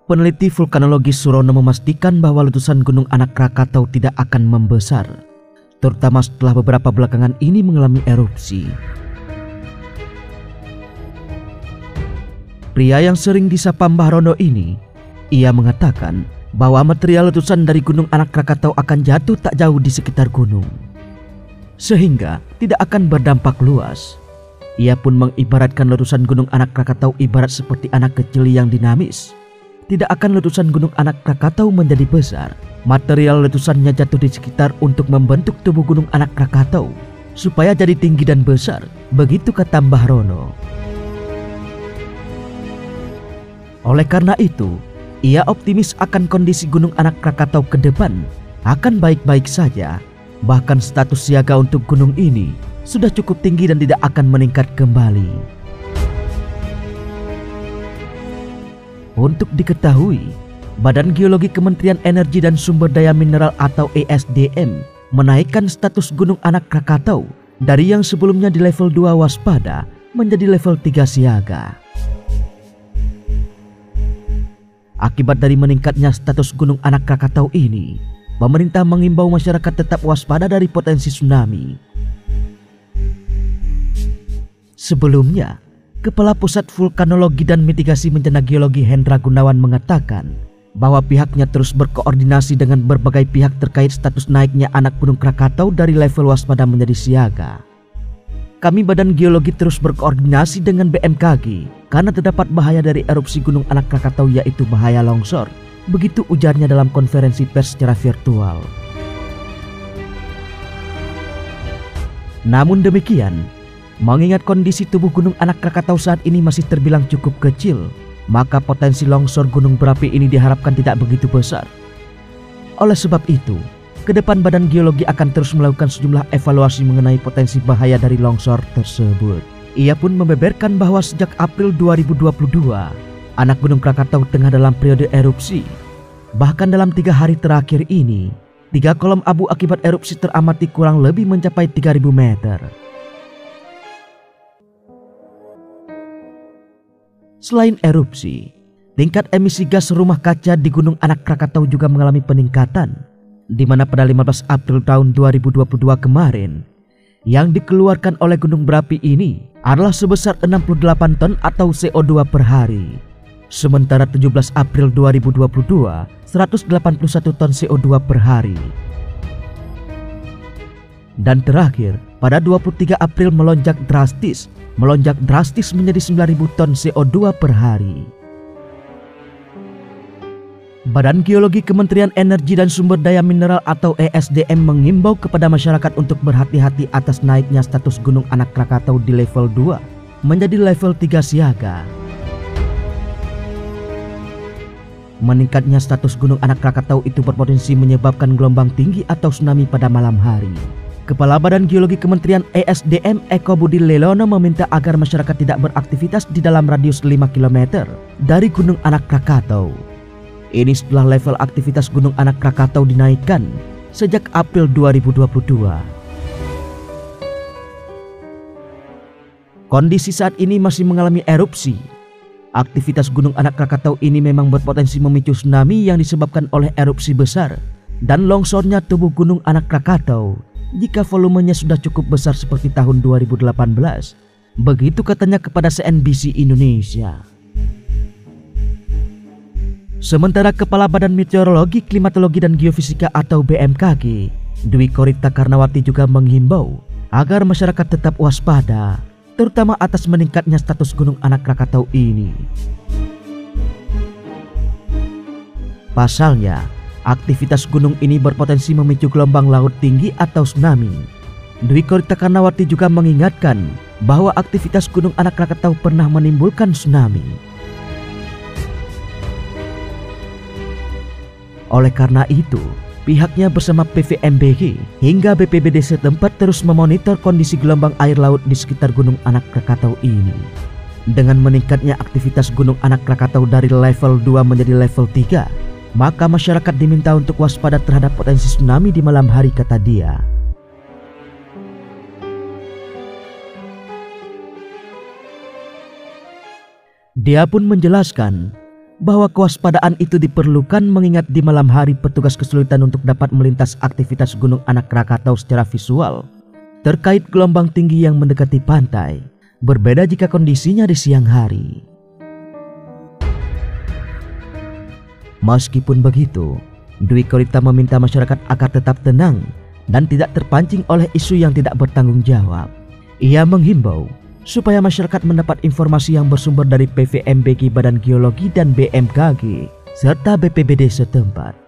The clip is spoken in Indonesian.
Peneliti vulkanologi Surono memastikan bahwa letusan Gunung Anak Krakatau tidak akan membesar, terutama setelah beberapa belakangan ini mengalami erupsi. Pria yang sering disapa Mbah Rono ini, ia mengatakan bahwa material letusan dari Gunung Anak Krakatau akan jatuh tak jauh di sekitar gunung, sehingga tidak akan berdampak luas. Ia pun mengibaratkan letusan Gunung Anak Krakatau ibarat seperti anak kecil yang dinamis. Tidak akan letusan Gunung Anak Krakatau menjadi besar. Material letusannya jatuh di sekitar untuk membentuk tubuh Gunung Anak Krakatau supaya jadi tinggi dan besar, begitu kata Mbah Rono. Oleh karena itu, ia optimis akan kondisi Gunung Anak Krakatau ke depan akan baik-baik saja. Bahkan status siaga untuk gunung ini sudah cukup tinggi dan tidak akan meningkat kembali. Untuk diketahui, Badan Geologi Kementerian Energi dan Sumber Daya Mineral atau ESDM menaikkan status Gunung Anak Krakatau dari yang sebelumnya di level 2 waspada menjadi level 3 siaga. Akibat dari meningkatnya status Gunung Anak Krakatau ini, pemerintah mengimbau masyarakat tetap waspada dari potensi tsunami. Sebelumnya, Kepala Pusat Vulkanologi dan Mitigasi Bencana Geologi Hendra Gunawan mengatakan bahwa pihaknya terus berkoordinasi dengan berbagai pihak terkait status naiknya anak Gunung Krakatau dari level waspada menjadi siaga. Kami Badan Geologi terus berkoordinasi dengan BMKG karena terdapat bahaya dari erupsi Gunung Anak Krakatau, yaitu bahaya longsor. Begitu ujarnya dalam konferensi pers secara virtual. Namun demikian, mengingat kondisi tubuh Gunung Anak Krakatau saat ini masih terbilang cukup kecil, maka potensi longsor gunung berapi ini diharapkan tidak begitu besar. Oleh sebab itu, ke depan Badan Geologi akan terus melakukan sejumlah evaluasi mengenai potensi bahaya dari longsor tersebut. Ia pun membeberkan bahwa sejak April 2022, anak Gunung Krakatau tengah dalam periode erupsi. Bahkan dalam 3 hari terakhir ini, 3 kolom abu akibat erupsi teramati kurang lebih mencapai 3.000 meter. Selain erupsi, tingkat emisi gas rumah kaca di Gunung Anak Krakatau juga mengalami peningkatan, di mana pada 15 April tahun 2022 kemarin, yang dikeluarkan oleh gunung berapi ini adalah sebesar 68 ton atau CO2 per hari. Sementara 17 April 2022, 181 ton CO2 per hari. Dan terakhir, pada 23 April melonjak drastis menjadi 9.000 ton CO2 per hari. Badan Geologi Kementerian Energi dan Sumber Daya Mineral atau ESDM mengimbau kepada masyarakat untuk berhati-hati atas naiknya status Gunung Anak Krakatau di level 2 menjadi level 3 siaga. Meningkatnya status Gunung Anak Krakatau itu berpotensi menyebabkan gelombang tinggi atau tsunami pada malam hari. Kepala Badan Geologi Kementerian ESDM Eko Budi Lelono meminta agar masyarakat tidak beraktivitas di dalam radius 5 km dari Gunung Anak Krakatau. Ini setelah level aktivitas Gunung Anak Krakatau dinaikkan sejak April 2022. Kondisi saat ini masih mengalami erupsi. Aktivitas Gunung Anak Krakatau ini memang berpotensi memicu tsunami yang disebabkan oleh erupsi besar dan longsornya tubuh Gunung Anak Krakatau jika volumenya sudah cukup besar seperti tahun 2018. Begitu katanya kepada CNBC Indonesia. Sementara Kepala Badan Meteorologi, Klimatologi dan Geofisika atau BMKG, Dwi Korita Karnawati juga menghimbau agar masyarakat tetap waspada, terutama atas meningkatnya status Gunung Anak Krakatau ini. Pasalnya, aktivitas gunung ini berpotensi memicu gelombang laut tinggi atau tsunami. Dwi Korita Karnawati juga mengingatkan bahwa aktivitas Gunung Anak Krakatau pernah menimbulkan tsunami. Oleh karena itu, pihaknya bersama PVMBG hingga BPBD setempat terus memonitor kondisi gelombang air laut di sekitar Gunung Anak Krakatau ini. Dengan meningkatnya aktivitas Gunung Anak Krakatau dari level 2 menjadi level 3, maka masyarakat diminta untuk waspada terhadap potensi tsunami di malam hari, kata dia. Dia pun menjelaskan bahwa kewaspadaan itu diperlukan mengingat di malam hari petugas kesulitan untuk dapat melintas aktivitas Gunung Anak Krakatau secara visual. Terkait gelombang tinggi yang mendekati pantai, berbeda jika kondisinya di siang hari. Meskipun begitu, Dwi Korita meminta masyarakat agar tetap tenang dan tidak terpancing oleh isu yang tidak bertanggung jawab. Ia menghimbau supaya masyarakat mendapat informasi yang bersumber dari PVMBG Badan Geologi dan BMKG serta BPBD setempat.